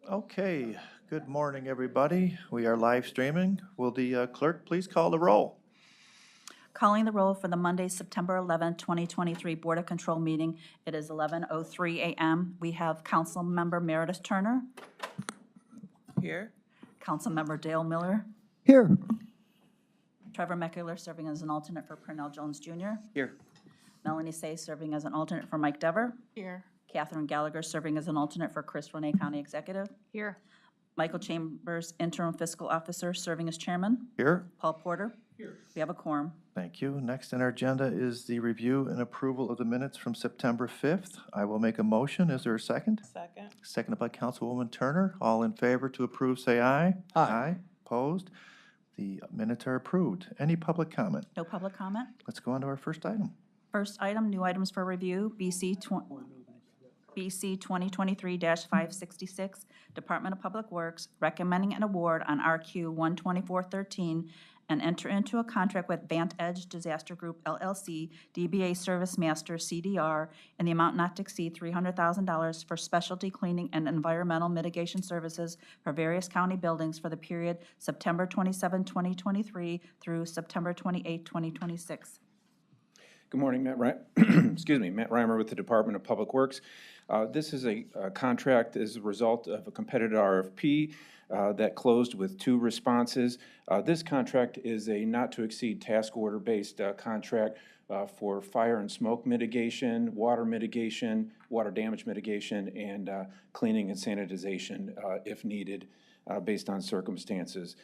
Okay, good morning, everybody. We are live streaming. Will the clerk please call the roll? Calling the roll for the Monday, September 11, 2023 Board of Control meeting. It is 11:03 a.m. We have Councilmember Meredith Turner, Here. Councilmember Dale Miller, Here. Trevor Meckler serving as an alternate for Purnell Jones Jr., Here. Melanie Say serving as an alternate for Mike Dever, Here. Catherine Gallagher serving as an alternate for Chris Renee County Executive, Here. Michael Chambers, Interim Fiscal Officer, serving as Chairman, Here. Paul Porter. Here. We have a quorum. Thank you. Next on our agenda is the review and approval of the minutes from September 5th. I will make a motion. Is there a second? Second. Seconded by Councilwoman Turner. All in favor to approve, say aye. Aye. Opposed? The minutes are approved. Any public comment? No public comment. Let's go on to our first item. First item, new items for review, BC 2023-566, Department of Public Works, recommending an award on RQ 12413 and enter into a contract with Vantage Disaster Group LLC, DBA Service Master CDR, in the amount not to exceed $300,000 for specialty cleaning and environmental mitigation services for various county buildings for the period September 27, 2023 through September 28, 2026. Good morning, Matt excuse me, Matt Reimer with the Department of Public Works. This is a contract as a result of a competitive RFP that closed with 2 responses. This contract is a not-to-exceed task order-based contract for fire and smoke mitigation, water damage mitigation, and cleaning and sanitization if needed based on circumstances.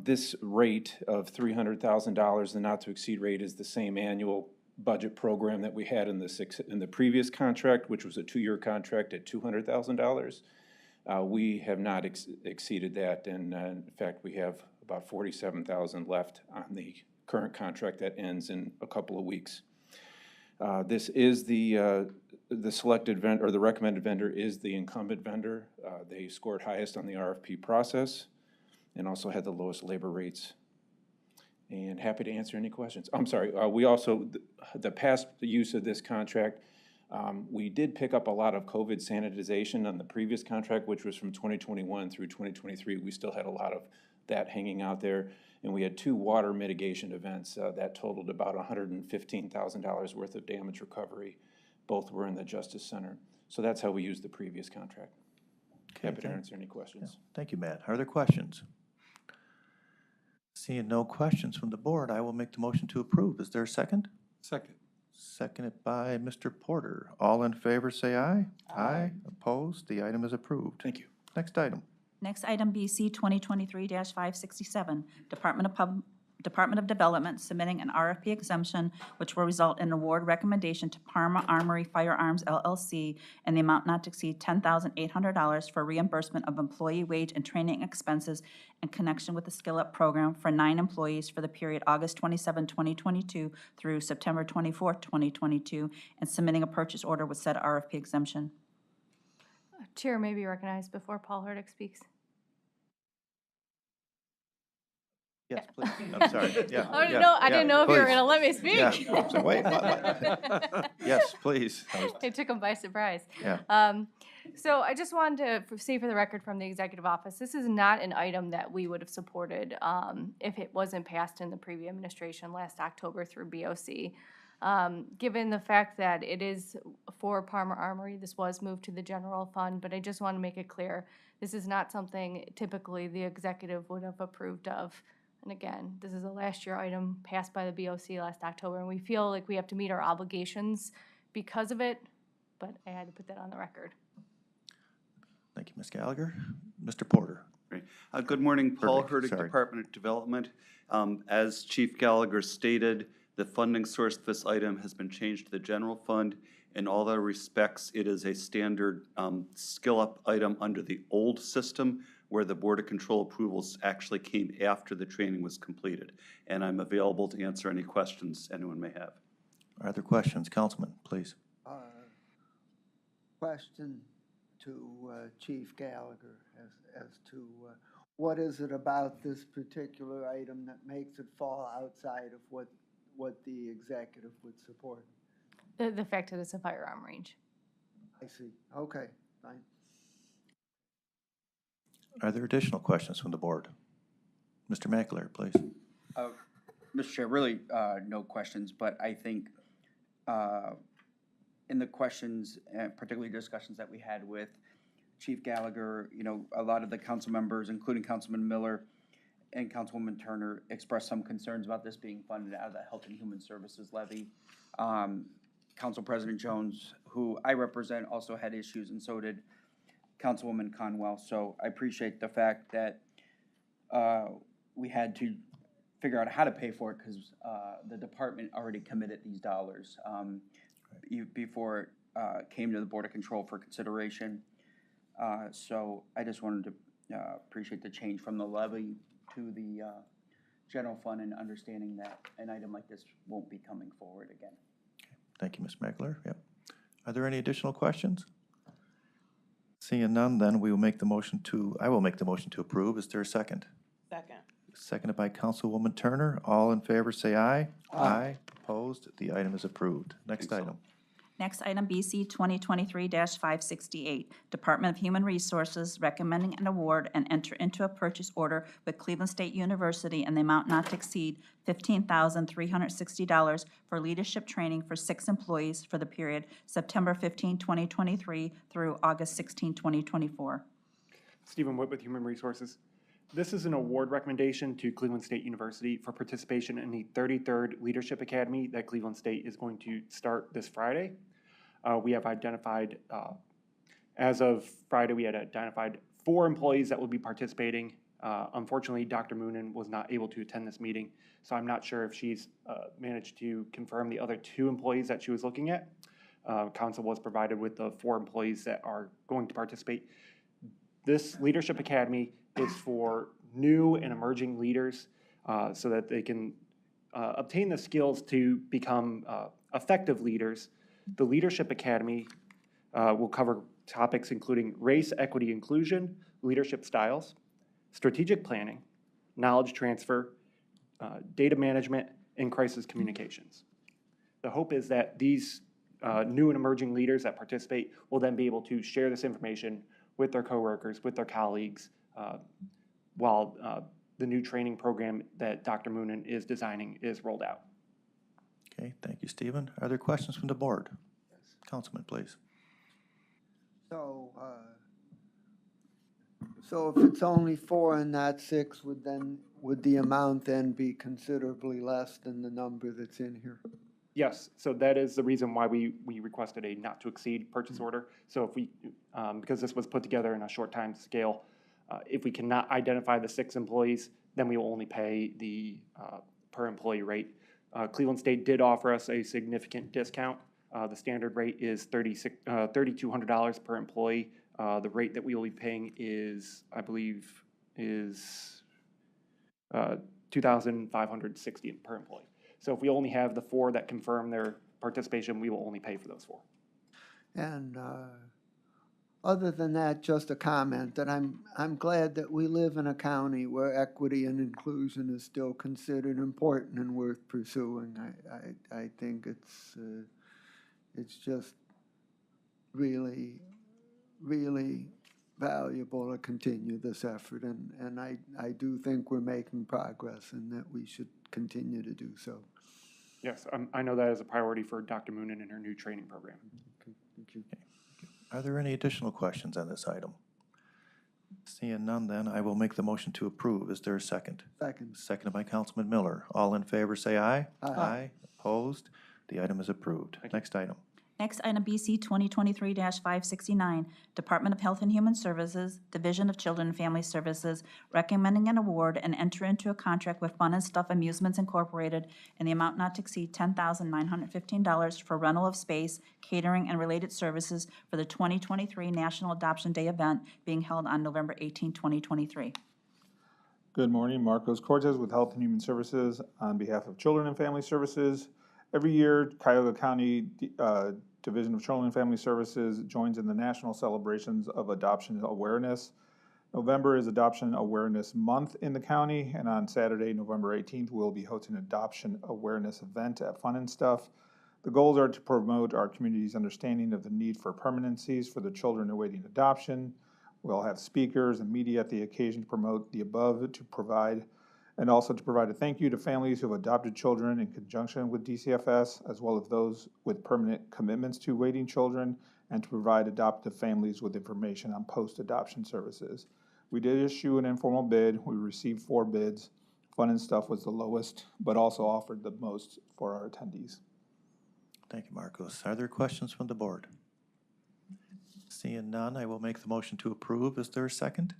This rate of $300,000, the not-to-exceed rate, is the same annual budget program that we had in the previous contract, which was a 2-year contract at $200,000. We have not exceeded that, and in fact, we have about $47,000 left on the current contract that ends in a couple of weeks. This is the selected vendor, or the recommended vendor is the incumbent vendor. They scored highest on the RFP process and also had the lowest labor rates. And happy to answer any questions. I'm sorry, we also, the past use of this contract, we did pick up a lot of COVID sanitization on the previous contract, which was from 2021 through 2023. We still had a lot of that hanging out there. And we had 2 water mitigation events that totaled about $115,000 worth of damage recovery. Both were in the Justice Center. So that's how we used the previous contract. Okay, Happy to answer any questions. Thank you, Matt. Are there questions? Seeing no questions from the board, I will make the motion to approve. Is there a second? Second. Seconded by Mr. Porter. All in favor, say aye. Aye. Opposed? The item is approved. Thank you. Next item. Next item, BC 2023-567, Department of Development submitting an RFP exemption which will result in award recommendation to Parma Armory Firearms LLC in the amount not to exceed $10,800 for reimbursement of employee wage and training expenses in connection with the Skill Up program for 9 employees for the period August 27, 2022 through September 24, 2022, and submitting a purchase order with said RFP exemption. Chair may be recognized before Paul Hurdick speaks. Yes, please. I'm sorry. Yeah. I didn't know if you were going to let me speak. Yeah. So wait. Yes, please. It took him by surprise. Yeah. So I just wanted to say for the record from the executive office, this is not an item that we would have supported if it wasn't passed in the previous administration last October through BOC. Given the fact that it is for Parma Armory, this was moved to the general fund, but I just want to make it clear, this is not something typically the executive would have approved of. And again, this is a last year item passed by the BOC last October, and we feel like we have to meet our obligations because of it, but I had to put that on the record. Thank you, Ms. Gallagher. Mr. Porter. Great. Good morning, Paul Hurdick, Hurdick, Department of Development. As Chief Gallagher stated, the funding source for this item has been changed to the general fund. In all other respects, it is a standard skill-up item under the old system where the Board of Control approvals actually came after the training was completed. And I'm available to answer any questions anyone may have. Are there questions? Councilman, please. Question to Chief Gallagher as to what is it about this particular item that makes it fall outside of what the executive would support? The fact that it's a firearm range. I see. Okay, fine. Are there additional questions from the board? Mr. McAleer, please. Mr. Chair, really, no questions, but I think in the questions, and particularly discussions that we had with Chief Gallagher, a lot of the council members, including Councilman Miller and Councilwoman Turner, expressed some concerns about this being funded out of the Health and Human Services levy. Council President Jones, who I represent, also had issues, and so did Councilwoman Conwell. So I appreciate the fact that we had to figure out how to pay for it because the department already committed these dollars before it came to the Board of Control for consideration. So I just wanted to appreciate the change from the levy to the general fund and understanding that an item like this won't be coming forward again. Thank you, Ms. McAleer. Yep. Are there any additional questions? Seeing none, then we will make the motion to, I will make the motion to approve. Is there a second? Second. Seconded by Councilwoman Turner. All in favor, say aye. Aye. Opposed? The item is approved. Next item. Next item, BC 2023-568, Department of Human Resources recommending an award and enter into a purchase order with Cleveland State University in the amount not to exceed $15,360 for leadership training for 6 employees for the period September 15, 2023 through August 16, 2024. Stephen Witt with Human Resources. This is an award recommendation to Cleveland State University for participation in the 33rd Leadership Academy that Cleveland State is going to start this Friday. We have identified, as of Friday, we had identified 4 employees that will be participating. Unfortunately, Dr. Moonen was not able to attend this meeting, so I'm not sure if she's managed to confirm the other 2 employees that she was looking at. Council was provided with the 4 employees that are going to participate. This Leadership Academy is for new and emerging leaders so that they can obtain the skills to become effective leaders. The Leadership Academy will cover topics including race, equity, inclusion, leadership styles, strategic planning, knowledge transfer, data management, and crisis communications. The hope is that these new and emerging leaders that participate will then be able to share this information with their coworkers, with their colleagues, while the new training program that Dr. Moonen is designing is rolled out. Okay, thank you, Stephen. Are there questions from the board? Yes. Councilman, please. So, so if it's only 4 and not 6, would the amount then be considerably less than the number that's in here? Yes, so that is the reason why we requested a not-to-exceed purchase order. So if we, because this was put together in a short time scale, if we cannot identify the 6 employees, then we will only pay the per employee rate. Cleveland State did offer us a significant discount. The standard rate is $3,200 per employee. The rate that we will be paying is, I believe, is $2,560 per employee. So if we only have the 4 that confirm their participation, we will only pay for those 4. And other than that, just a comment that I'm glad that we live in a county where equity and inclusion is still considered important and worth pursuing. I think it's just really, really valuable to continue this effort, and I do think we're making progress and that we should continue to do so. Yes, I know that is a priority for Dr. Moonen and her new training program. Okay, thank you. Are there any additional questions on this item? Seeing none, then I will make the motion to approve. Is there a second? Second. Seconded by Councilman Miller. All in favor, say aye. Aye. Opposed? The item is approved. Next item. Next item, BC 2023-569, Department of Health and Human Services, Division of Children and Family Services, recommending an award and enter into a contract with Fun and Stuff Amusements Incorporated in the amount not to exceed $10,915 for rental of space, catering, and related services for the 2023 National Adoption Day event being held on November 18, 2023. Good morning, Marcos Cortez with Health and Human Services on behalf of Children and Family Services. Every year, Cuyahoga County Division of Children and Family Services joins in the national celebrations of adoption awareness. November is Adoption Awareness Month in the county, and on Saturday, November 18th, we'll be hosting an adoption awareness event at Fun and Stuff. The goals are to promote our community's understanding of the need for permanencies for the children awaiting adoption, We'll have speakers and media at the occasion to promote the above, to provide, and also to provide a thank you to families who have adopted children in conjunction with DCFS, as well as those with permanent commitments to waiting children, and to provide adoptive families with information on post-adoption services. We did issue an informal bid. We received 4 bids. Fun and Stuff was the lowest, but also offered the most for our attendees. Thank you, Marcos. Are there questions from the board? Seeing none, I will make the motion to approve. Is there a second?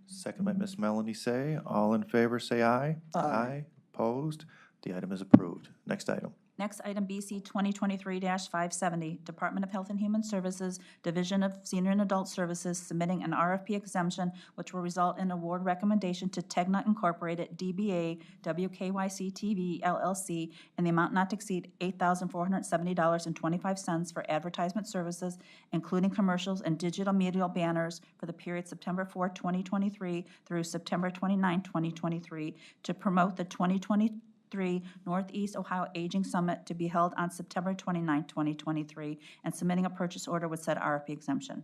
Second by Ms. Melanie Say. All in favor, say aye. Aye. Opposed? The item is approved. Next item. Next item, BC 2023-570, Department of Health and Human Services, Division of Senior and Adult Services, submitting an RFP exemption which will result in award recommendation to Tegna Incorporated, DBA, WKYC TV LLC, in the amount not to exceed $8,470.25 for advertisement services, including commercials and digital media banners for the period September 4, 2023 through September 29, 2023, to promote the 2023 Northeast Ohio Aging Summit to be held on September 29, 2023, and submitting a purchase order with said RFP exemption.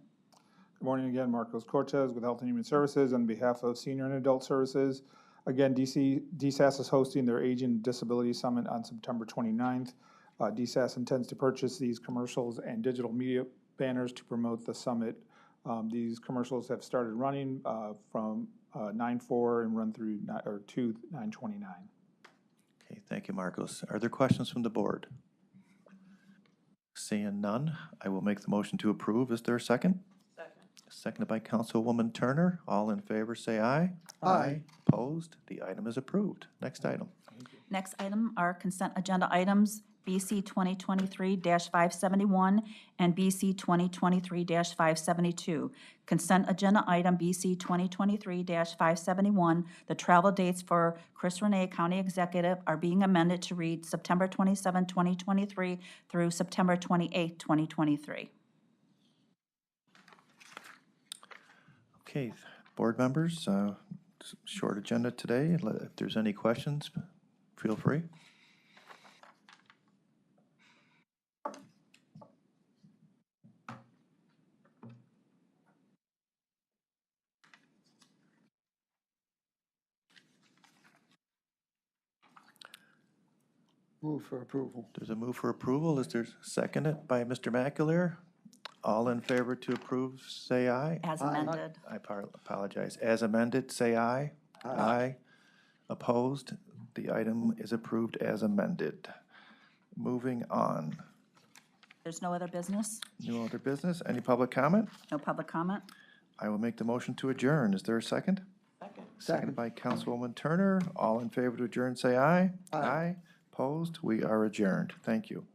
Good morning again, Marcos Cortez with Health and Human Services on behalf of Senior and Adult Services. Again, DSAS is hosting their Aging and Disability Summit on September 29th. DSAS intends to purchase these commercials and digital media banners to promote the summit. These commercials have started running from 9/4 and run through to 9/29. Okay, thank you, Marcos. Are there questions from the board? Seeing none, I will make the motion to approve. Is there a second? Second. Seconded by Councilwoman Turner. All in favor, say aye. Aye. Opposed? The item is approved. Next item. Next item are consent agenda items, BC 2023-571 and BC 2023-572. Consent agenda item BC 2023-571, the travel dates for Chris Renee, County Executive, are being amended to read September 27, 2023 through September 28, 2023. Okay, board members, short agenda today. If there's any questions, feel free. Move for approval. There's a move for approval. Is there seconded by Mr. McAleer? All in favor to approve, say aye. As Aye. amended. I apologize. As amended, say aye. Aye. Opposed? The item is approved as amended. Moving on. There's no other business? No other business? Any public comment? No public comment? I will make the motion to adjourn. Is there a second? Second. Seconded by Councilwoman Turner. All in favor to adjourn, say aye. Aye. Opposed? We are adjourned. Thank you.